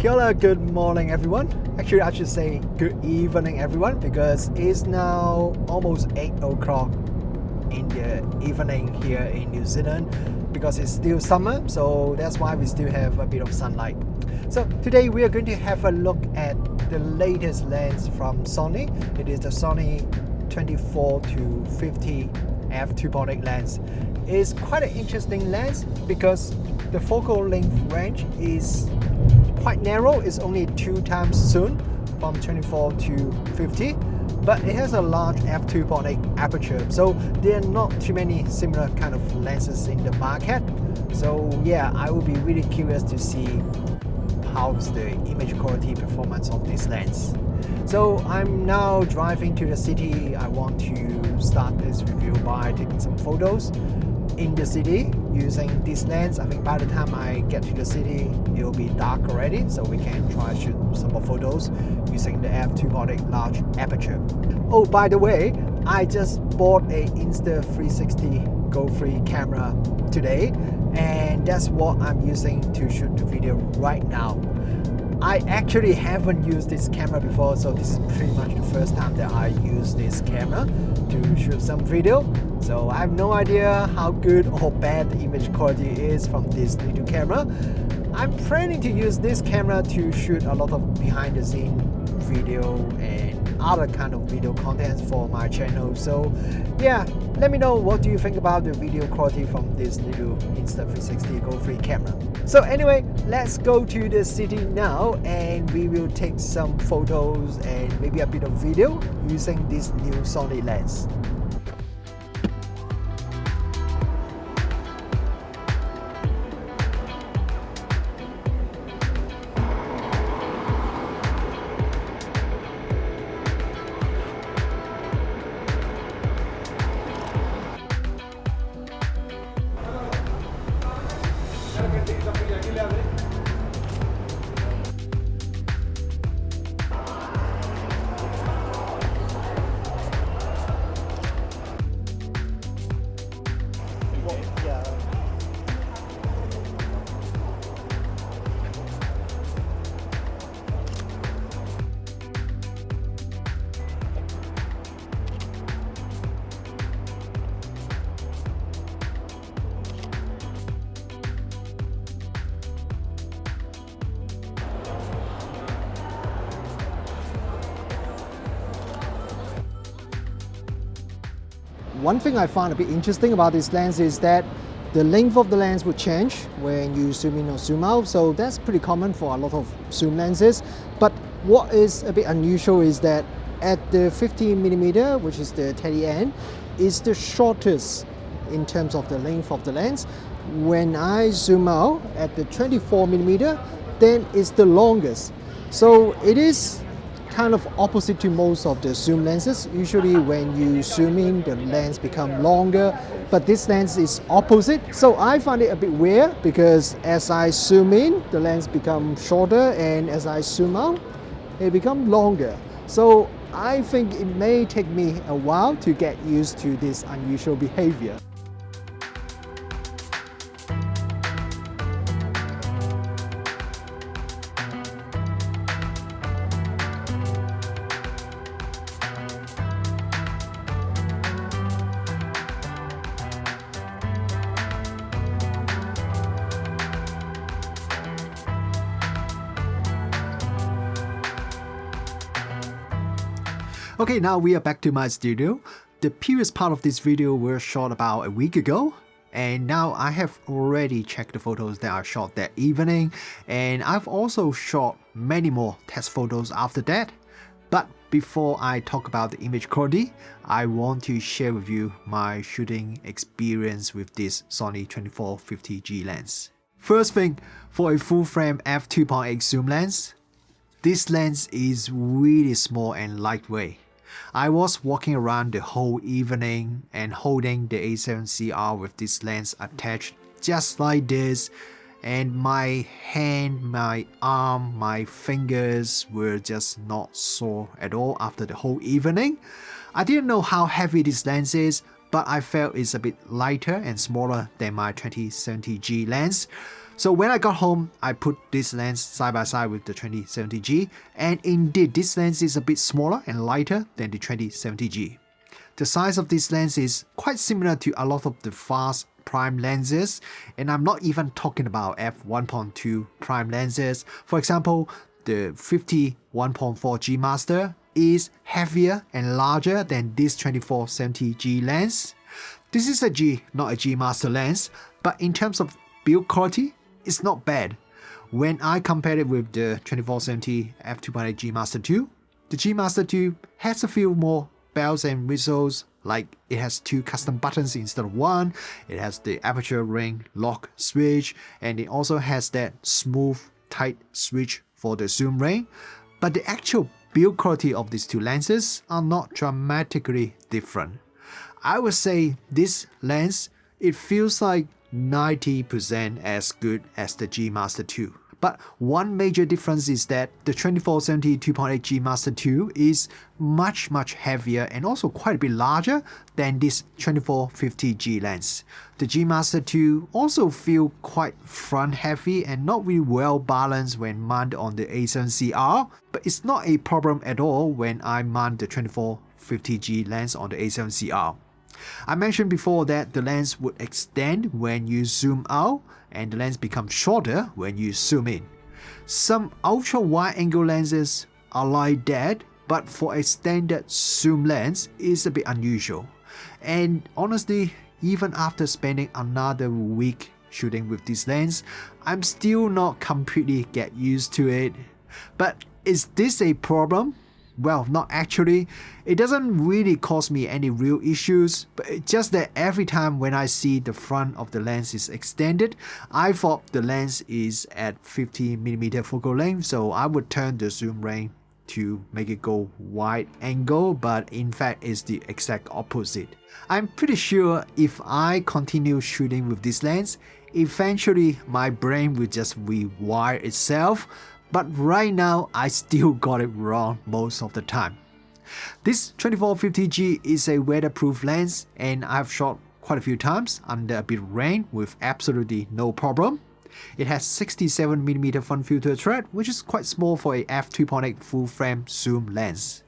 Kia ora, good morning everyone. Actually, I should say good evening everyone, because it's now almost 8 o'clock in the evening here in New Zealand, because it's still summer, so that's why we still have a bit of sunlight. So today we are going to have a look at the latest lens from Sony. It is the Sony 24 to 50 f2.8 lens. It's quite an interesting lens because the focal length range is quite narrow. It's only 2 times zoom from 24 to 50, but it has a large f2.8 aperture, so there are not too many similar kind of lenses in the market. So yeah, I will be really curious to see how's the image quality performance of this lens. So I'm now driving to the city. I want to start this review by taking some photos in the city using this lens. I think by the time I get to the city, it will be dark already, so we can try to shoot some more photos using the f2.8 large aperture. Oh, by the way, I just bought a Insta360 Go-Free camera today, and that's what I'm using to shoot the video right now. I actually haven't used this camera before, so this is pretty much the first time that I use this camera to shoot some video. So I have no idea how good or bad the image quality is from this little camera. I'm planning to use this camera to shoot a lot of behind the scene video and other kind of video contents for my channel. So yeah, let me know what do you think about the video quality from this little Insta360 Go-Free camera. So anyway, let's go to the city now and we will take some photos and maybe a bit of video using this new Sony lens. One thing I find a bit interesting about this lens is that the length of the lens would change when you zoom in or zoom out, so that's pretty common for a lot of zoom lenses. But what is a bit unusual is that at the 50mm, which is the teddy end, is the shortest in terms of the length of the lens. When I zoom out at the 24mm, then it's the longest. So it is kind of opposite to most of the zoom lenses. Usually when you zoom in, the lens become longer, but this lens is opposite. So I find it a bit weird because as I zoom in, the lens becomes shorter, and as I zoom out, it becomes longer. So I think it may take me a while to get used to this unusual behavior. Okay, now we are back to my studio. The previous part of this video was shot about a week ago, and now I have already checked the photos that I shot that evening, and I've also shot many more test photos after that. But before I talk about the image quality, I want to share with you my shooting experience with this Sony 24-50G lens. First thing, for a full frame f2.8 zoom lens, this lens is really small and lightweight. I was walking around the whole evening and holding the A7CR with this lens attached just like this, and my hand, my arm, my fingers were just not sore at all after the whole evening. I didn't know how heavy this lens is, but I felt it's a bit lighter and smaller than my 2070G lens. So when I got home, I put this lens side by side with the 2070G, and indeed this lens is a bit smaller and lighter than the 2070G. The size of this lens is quite similar to a lot of the fast prime lenses, and I'm not even talking about f1.2 prime lenses. For example, the 50 1.4 GMaster is heavier and larger than this 2470G lens. This is a G, not a GMaster lens, but in terms of build quality, it's not bad. When I compare it with the 2470 f2.8 GMaster II, the GMaster II has a few more bells and whistles, like it has 2 custom buttons instead of 1, it has the aperture ring lock switch, and it also has that smooth tight switch for the zoom ring. But the actual build quality of these 2 lenses are not dramatically different. I would say this lens, it feels like 90% as good as the GMaster II. But one major difference is that the 2470 2.8 GMaster II is much heavier and also quite a bit larger than this 2450G lens. The GMaster II also feel quite front heavy and not really well balanced when mounted on the A7CR, but it's not a problem at all when I mount the 2450G lens on the A7CR. I mentioned before that the lens would extend when you zoom out and the lens becomes shorter when you zoom in. Some ultra wide angle lenses are like that, but for a standard zoom lens, it's a bit unusual. And honestly, even after spending another week shooting with this lens, I'm still not completely get used to it. But is this a problem? Well, not actually. It doesn't really cause me any real issues, but it's just that every time when I see the front of the lens is extended, I thought the lens is at 50mm focal length, so I would turn the zoom ring to make it go wide angle, but in fact it's the exact opposite. I'm pretty sure if I continue shooting with this lens, eventually my brain will just rewire itself. But right now, I still got it wrong most of the time. This 2450G is a weatherproof lens, and I've shot quite a few times under a bit of rain with absolutely no problem. It has 67mm front filter thread, which is quite small for a f2.8 full frame zoom lens.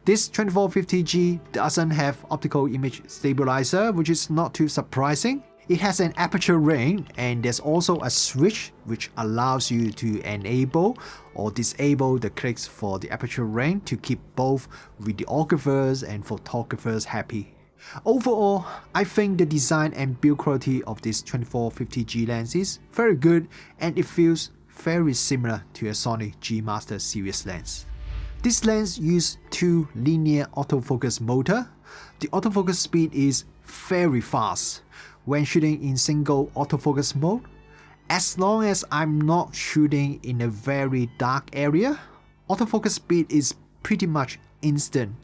This 2450G doesn't have optical image stabilizer, which is not too surprising. It has an aperture ring, and there's also a switch which allows you to enable or disable the clicks for the aperture ring to keep both videographers and photographers happy. Overall, I think the design and build quality of this 2450G lens is very good, and it feels very similar to a Sony GMaster series lens. This lens uses 2 linear autofocus motor. The autofocus speed is very fast when shooting in single autofocus mode. As long as I'm not shooting in a very dark area, autofocus speed is pretty much instant.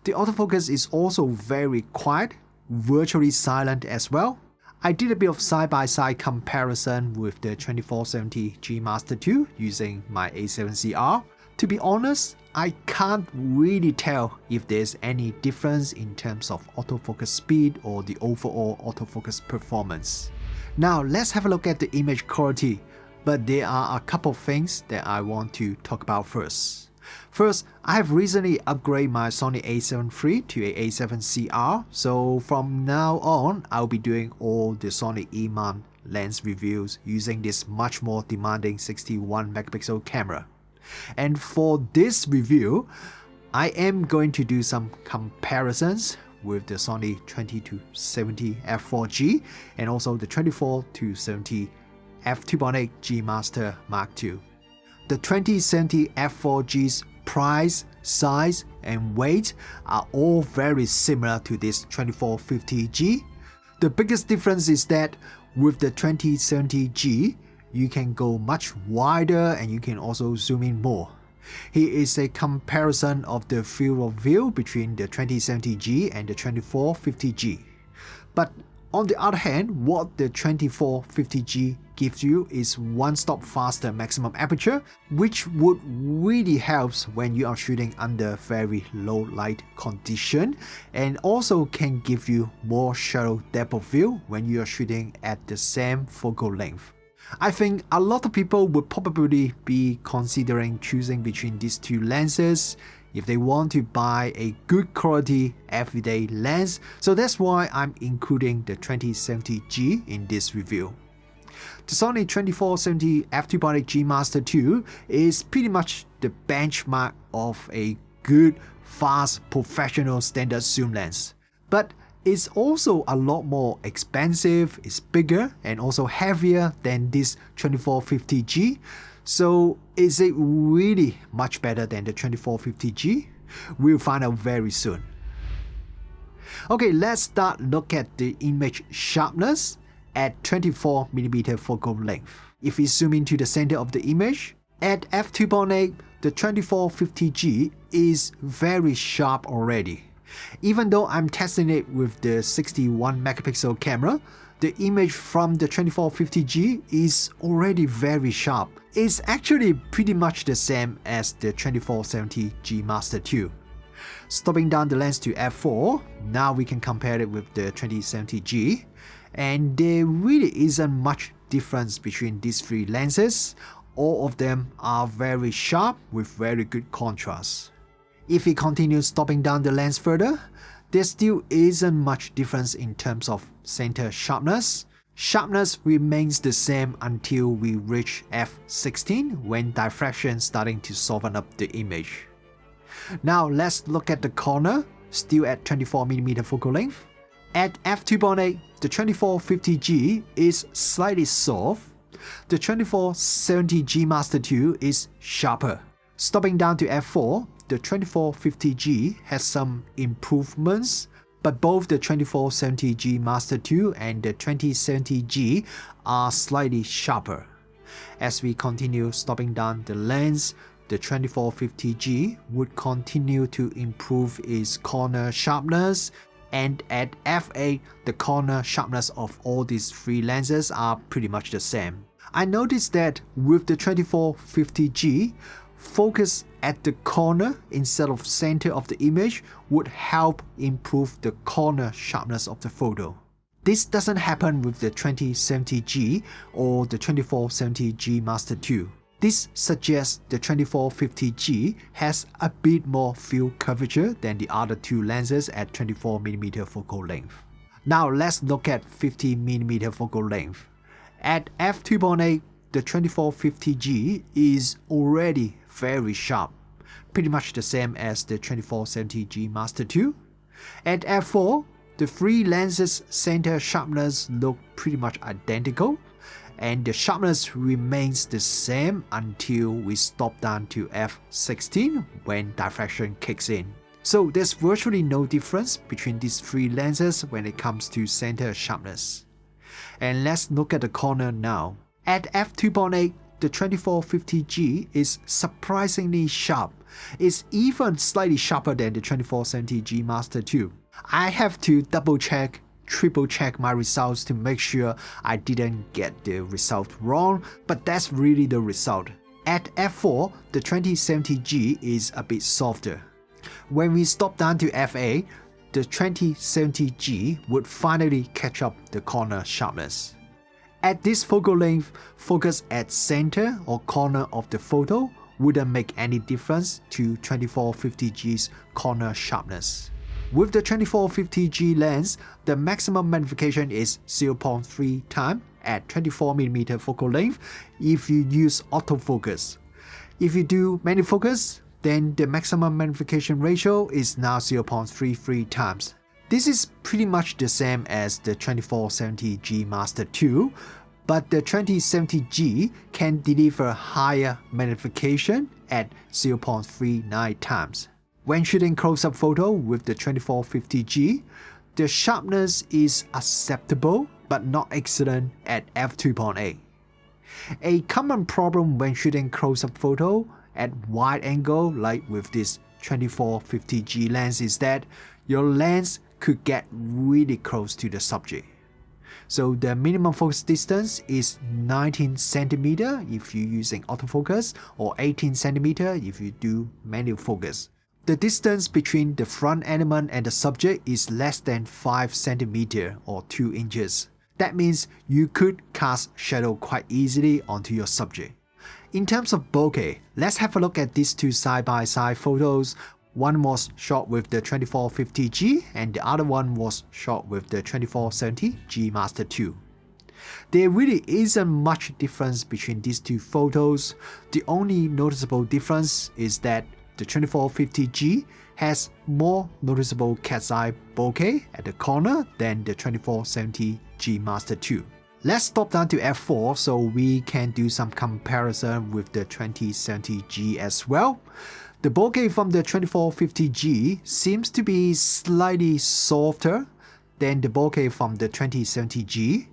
The autofocus is also very quiet, virtually silent as well. I did a bit of side-by-side comparison with the 2470 GMaster II using my A7CR. To be honest, I can't really tell if there's any difference in terms of autofocus speed or the overall autofocus performance. Now let's have a look at the image quality, but there are a couple of things that I want to talk about first. First, I have recently upgraded my Sony a7 III to a A7CR, so from now on, I'll be doing all the Sony E mount lens reviews using this much more demanding 61 megapixel camera. And for this review, I am going to do some comparisons with the Sony 20-70 f4G and also the 24-70 f2.8 GMaster II. The 2070 f4G's price, size, and weight are all very similar to this 2450G. The biggest difference is that with the 2070G, you can go much wider and you can also zoom in more. Here is a comparison of the field of view between the 2070G and the 2450G. But on the other hand, what the 2450G gives you is one stop faster maximum aperture, which would really help when you are shooting under very low light condition, and also can give you more shallow depth of field when you are shooting at the same focal length. I think a lot of people would probably be considering choosing between these two lenses if they want to buy a good quality everyday lens, so that's why I'm including the 2070G in this review. The Sony 2470 f2.8 GMaster II is pretty much the benchmark of a good, fast, professional standard zoom lens. But it's also a lot more expensive, it's bigger and also heavier than this 2450G. So is it really much better than the 2450G? We'll find out very soon. Okay, let's start look at the image sharpness at 24mm focal length. If we zoom into the center of the image, at f2.8, the 2450G is very sharp already. Even though I'm testing it with the 61 megapixel camera, the image from the 2450G is already very sharp. It's actually pretty much the same as the 2470 GMaster II. Stopping down the lens to f4, now we can compare it with the 2070G, and there really isn't much difference between these three lenses. All of them are very sharp with very good contrast. If we continue stopping down the lens further, there still isn't much difference in terms of center sharpness. Sharpness remains the same until we reach f16 when diffraction starting to soften up the image. Now let's look at the corner, still at 24mm focal length. At f2.8, the 2450G is slightly soft. The 2470 GMaster II is sharper. Stopping down to f4, the 2450G has some improvements, but both the 2470 GMaster II and the 2070G are slightly sharper. As we continue stopping down the lens, the 2450G would continue to improve its corner sharpness, and at f8, the corner sharpness of all these three lenses are pretty much the same. I noticed that with the 2450G, focus at the corner instead of center of the image would help improve the corner sharpness of the photo. This doesn't happen with the 2070G or the 2470 GMaster II. This suggests the 2450G has a bit more field curvature than the other two lenses at 24mm focal length. Now let's look at 50mm focal length. At f2.8, the 2450G is already very sharp, pretty much the same as the 2470 GMaster II. At f4, the three lenses' center sharpness look pretty much identical, and the sharpness remains the same until we stop down to f16 when diffraction kicks in. So there's virtually no difference between these three lenses when it comes to center sharpness. And let's look at the corner now. At f2.8, the 2450G is surprisingly sharp. It's even slightly sharper than the 2470 GMaster II. I have to double check, triple check my results to make sure I didn't get the result wrong, but that's really the result. At f4, the 2070G is a bit softer. When we stop down to f8, the 2070G would finally catch up the corner sharpness. At this focal length, focus at center or corner of the photo wouldn't make any difference to 2450G's corner sharpness. With the 2450G lens, the maximum magnification is 0.3 times at 24mm focal length if you use autofocus. If you do manual focus, then the maximum magnification ratio is now 0.33 times. This is pretty much the same as the 2470 GMaster II, but the 2070G can deliver higher magnification at 0.39 times. When shooting close-up photo with the 2450G, the sharpness is acceptable but not excellent at f2.8. A common problem when shooting close-up photo at wide angle like with this 2450G lens is that your lens could get really close to the subject. So the minimum focus distance is 19 cm if you're using autofocus or 18 cm if you do manual focus. The distance between the front element and the subject is less than 5 cm or 2 inches. That means you could cast shadow quite easily onto your subject. In terms of bokeh, let's have a look at these two side-by-side photos. One was shot with the 2450G and the other one was shot with the 2470 GMaster II. There really isn't much difference between these two photos. The only noticeable difference is that the 2450G has more noticeable cat's eye bokeh at the corner than the 2470 GMaster II. Let's stop down to f4 so we can do some comparison with the 2070G as well. The bokeh from the 2450G seems to be slightly softer than the bokeh from the 2070G,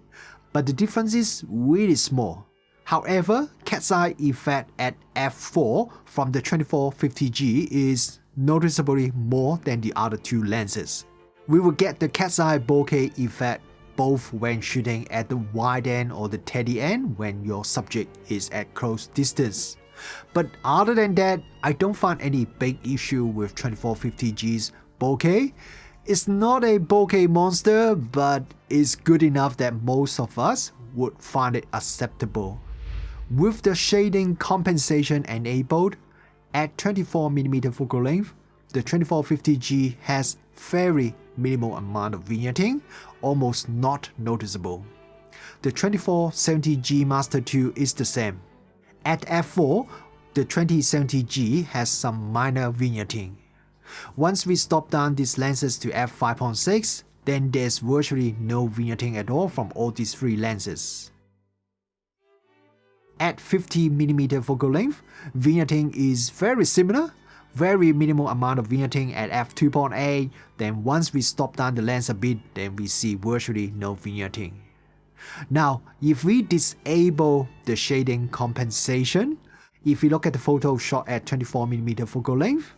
but the difference is really small. However, cat's eye effect at f4 from the 2450G is noticeably more than the other two lenses. We will get the cat's eye bokeh effect both when shooting at the wide end or the teddy end when your subject is at close distance. But other than that, I don't find any big issue with 2450G's bokeh. It's not a bokeh monster, but it's good enough that most of us would find it acceptable. With the shading compensation enabled, at 24mm focal length, the 2450G has very minimal amount of vignetting, almost not noticeable. The 2470 GMaster II is the same. At f4, the 2070G has some minor vignetting. Once we stop down these lenses to f5.6, then there's virtually no vignetting at all from all these three lenses. At 50mm focal length, vignetting is very similar, very minimal amount of vignetting at f2.8, then once we stop down the lens a bit, then we see virtually no vignetting. Now, if we disable the shading compensation, if we look at the photo shot at 24mm focal length,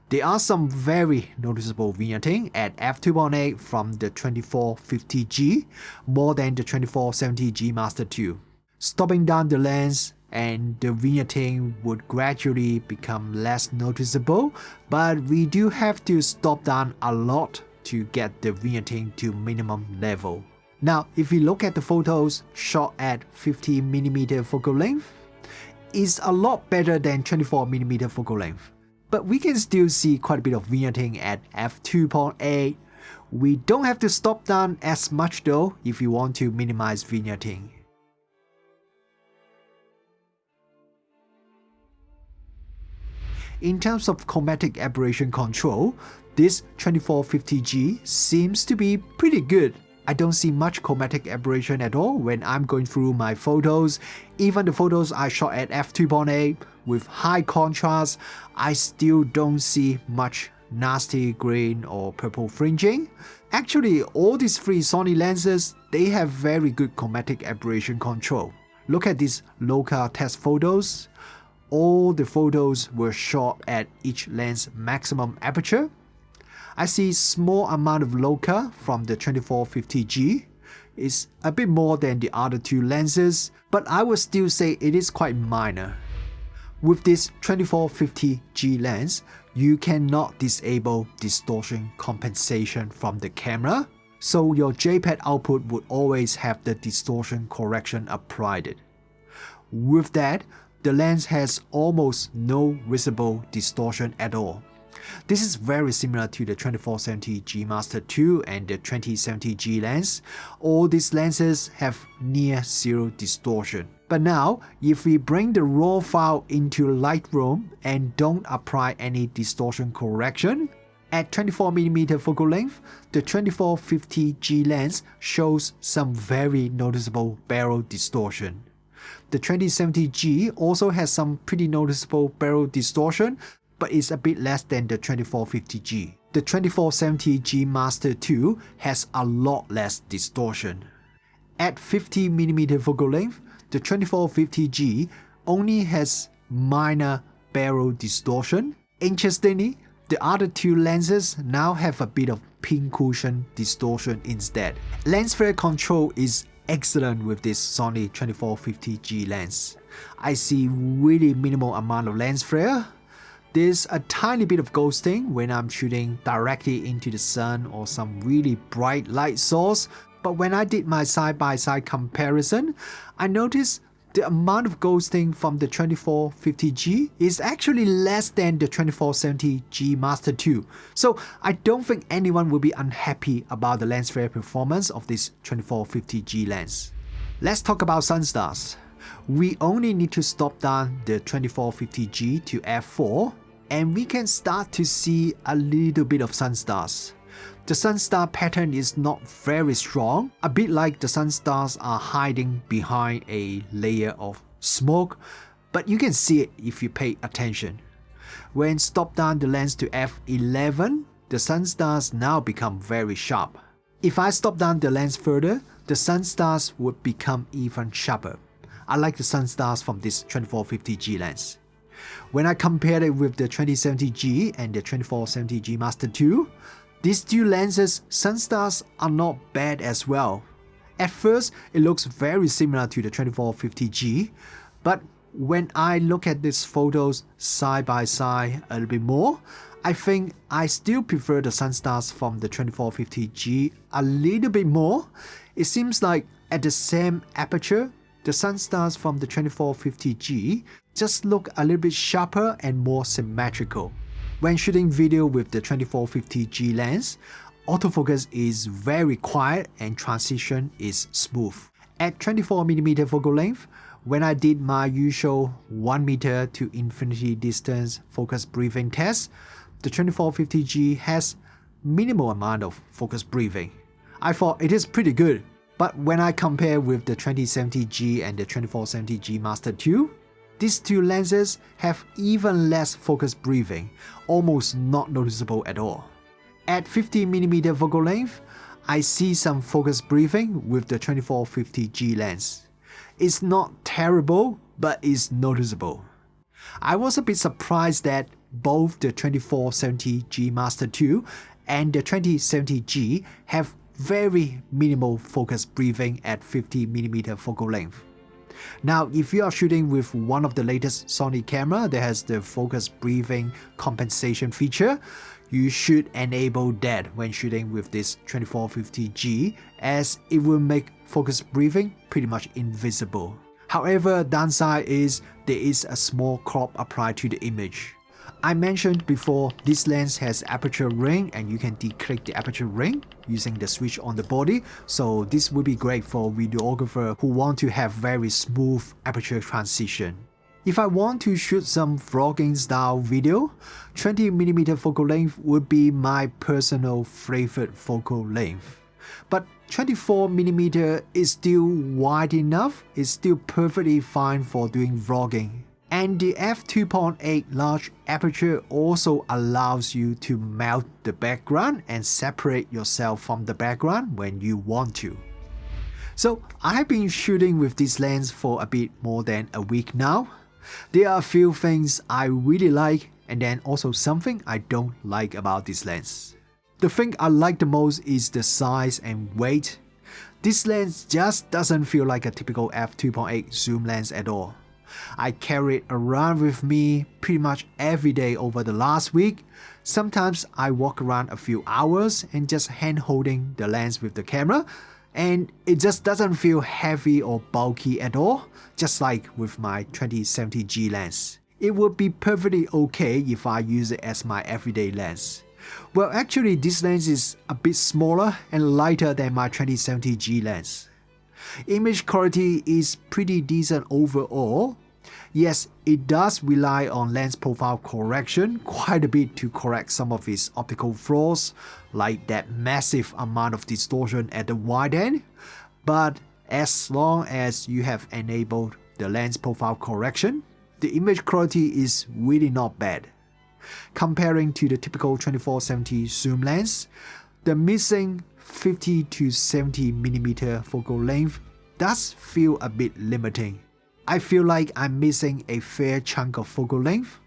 there are some very noticeable vignetting at f2.8 from the 2450G, more than the 2470 GMaster II. Stopping down the lens and the vignetting would gradually become less noticeable, but we do have to stop down a lot to get the vignetting to minimum level. Now, if we look at the photos shot at 50mm focal length, it's a lot better than 24mm focal length. But we can still see quite a bit of vignetting at f2.8. We don't have to stop down as much though if you want to minimize vignetting. In terms of chromatic aberration control, this 2450G seems to be pretty good. I don't see much chromatic aberration at all when I'm going through my photos. Even the photos I shot at f2.8 with high contrast, I still don't see much nasty green or purple fringing. Actually, all these three Sony lenses, they have very good chromatic aberration control. Look at these local test photos. All the photos were shot at each lens maximum aperture. I see small amount of local from the 2450G. It's a bit more than the other two lenses, but I would still say it is quite minor. With this 2450G lens, you cannot disable distortion compensation from the camera, so your JPEG output would always have the distortion correction applied. With that, the lens has almost no visible distortion at all. This is very similar to the 2470 GMaster II and the 2070G lens. All these lenses have near zero distortion. But now, if we bring the raw file into Lightroom and don't apply any distortion correction, at 24mm focal length, the 2450G lens shows some very noticeable barrel distortion. The 2070G also has some pretty noticeable barrel distortion, but it's a bit less than the 2450G. The 2470 GMaster II has a lot less distortion. At 50mm focal length, the 2450G only has minor barrel distortion. Interestingly, the other two lenses now have a bit of pincushion distortion instead. Lens flare control is excellent with this Sony 2450G lens. I see really minimal amount of lens flare. There's a tiny bit of ghosting when I'm shooting directly into the sun or some really bright light source, But when I did my side-by-side comparison, I noticed the amount of ghosting from the 2450G is actually less than the 2470 GMaster II. So I don't think anyone will be unhappy about the lens flare performance of this 2450G lens. Let's talk about Sunstars. We only need to stop down the 2450G to f4 and we can start to see a little bit of Sunstars. The Sunstar pattern is not very strong, a bit like the Sunstars are hiding behind a layer of smoke, but you can see it if you pay attention. When stop down the lens to f11, the Sunstars now become very sharp. If I stop down the lens further, the Sunstars would become even sharper. I like the Sunstars from this 2450G lens. When I compare it with the 2070G and the 2470 GMaster II, these two lenses, Sunstars, are not bad as well. At first, it looks very similar to the 2450G, but when I look at these photos side by side a little bit more, I think I still prefer the Sunstars from the 2450G a little bit more. It seems like at the same aperture, the Sunstars from the 2450G just look a little bit sharper and more symmetrical. When shooting video with the 2450G lens, autofocus is very quiet and transition is smooth. At 24mm focal length, when I did my usual 1 meter to infinity distance focus breathing test, the 2450G has minimal amount of focus breathing. I thought it is pretty good, but when I compare with the 2070G and the 2470 GMaster II, these two lenses have even less focus breathing, almost not noticeable at all. At 50mm focal length, I see some focus breathing with the 2450G lens. It's not terrible, but it's noticeable. I was a bit surprised that both the 2470 GMaster II and the 2070G have very minimal focus breathing at 50mm focal length. Now, if you are shooting with one of the latest Sony camera that has the focus breathing compensation feature, you should enable that when shooting with this 2450G, as it will make focus breathing pretty much invisible. However, downside is there is a small crop applied to the image. I mentioned before, this lens has aperture ring and you can declick the aperture ring using the switch on the body, so this will be great for videographers who want to have very smooth aperture transition. If I want to shoot some vlogging style video, 20mm focal length would be my personal favorite focal length. But 24mm is still wide enough, it's still perfectly fine for doing vlogging. And the f2.8 large aperture also allows you to melt the background and separate yourself from the background when you want to. So I've been shooting with this lens for a bit more than a week now. There are a few things I really like and then also something I don't like about this lens. The thing I like the most is the size and weight. This lens just doesn't feel like a typical f2.8 zoom lens at all. I carry it around with me pretty much every day over the last week. Sometimes I walk around a few hours and just hand holding the lens with the camera, and it just doesn't feel heavy or bulky at all, just like with my 2070G lens. It would be perfectly okay if I use it as my everyday lens. Well, actually this lens is a bit smaller and lighter than my 2070G lens. Image quality is pretty decent overall. Yes, it does rely on lens profile correction quite a bit to correct some of its optical flaws, like that massive amount of distortion at the wide end, but as long as you have enabled the lens profile correction, the image quality is really not bad. Comparing to the typical 2470 zoom lens, the missing 50 to 70mm focal length does feel a bit limiting. I feel like I'm missing a fair chunk of focal length.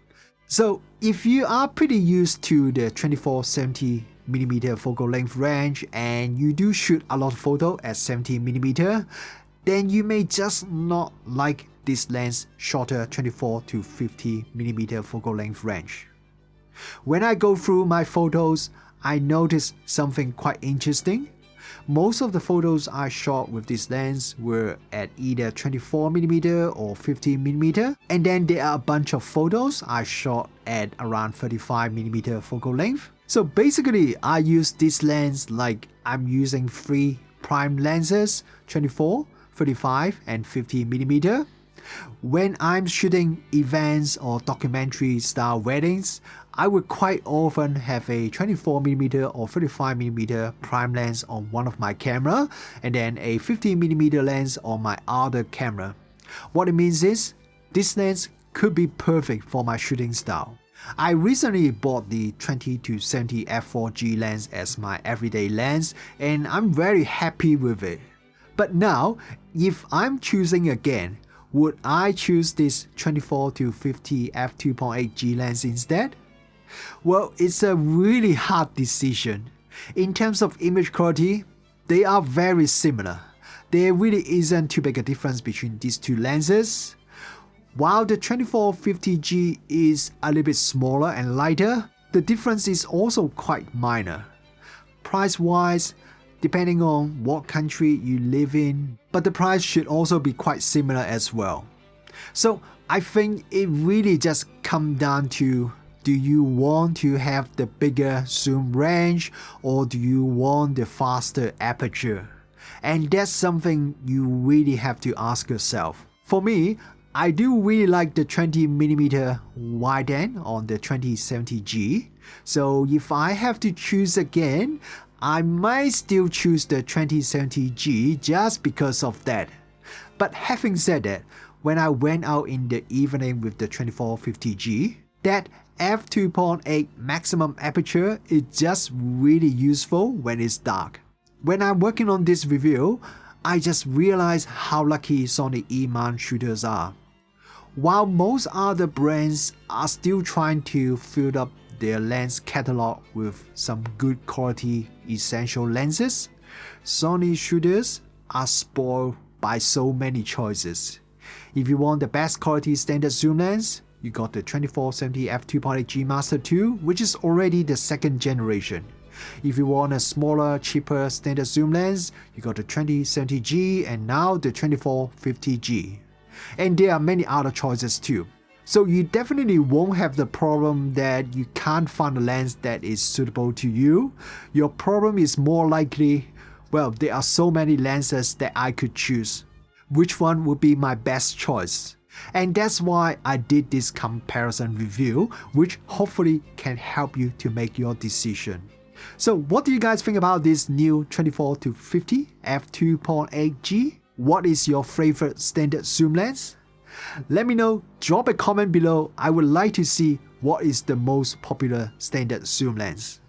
So if you are pretty used to the 2470mm focal length range and you do shoot a lot of photo at 70mm, then you may just not like this lens shorter 24 to 50mm focal length range. When I go through my photos, I notice something quite interesting. Most of the photos I shot with this lens were at either 24mm or 50mm, and then there are a bunch of photos I shot at around 35mm focal length. So basically I use this lens like I'm using 3 prime lenses, 24, 35 and 50mm. When I'm shooting events or documentary style weddings, I would quite often have a 24mm or 35mm prime lens on one of my camera and then a 50mm lens on my other camera. What it means is, this lens could be perfect for my shooting style. I recently bought the 20-70 f4G lens as my everyday lens and I'm very happy with it. But now, if I'm choosing again, would I choose this 24-50 f2.8 G lens instead? Well, it's a really hard decision. In terms of image quality, they are very similar. There really isn't too big a difference between these two lenses. While the 24-50G is a little bit smaller and lighter, the difference is also quite minor. Price-wise, depending on what country you live in, but the price should also be quite similar as well. So I think it really just comes down to, do you want to have the bigger zoom range or do you want the faster aperture? And that's something you really have to ask yourself. For me, I do really like the 20mm wide end on the 20-70G. So if I have to choose again, I might still choose the 20-70G just because of that. But having said that, when I went out in the evening with the 24-50G, that f2.8 maximum aperture is just really useful when it's dark. When I'm working on this review, I just realized how lucky Sony E mount shooters are. While most other brands are still trying to fill up their lens catalog with some good quality essential lenses, Sony shooters are spoiled by so many choices. If you want the best quality standard zoom lens, you got the 24-70 f2.8 GMaster II, which is already the 2nd generation. If you want a smaller, cheaper standard zoom lens, you got the 20-70G and now the 24-50G. And there are many other choices too. So you definitely won't have the problem that you can't find a lens that is suitable to you. Your problem is more likely, well, there are so many lenses that I could choose. Which one would be my best choice? And that's why I did this comparison review, which hopefully can help you to make your decision. So what do you guys think about this new 24-50 f2.8G? What is your favorite standard zoom lens? Let me know, drop a comment below. I would like to see what is the most popular standard zoom lens.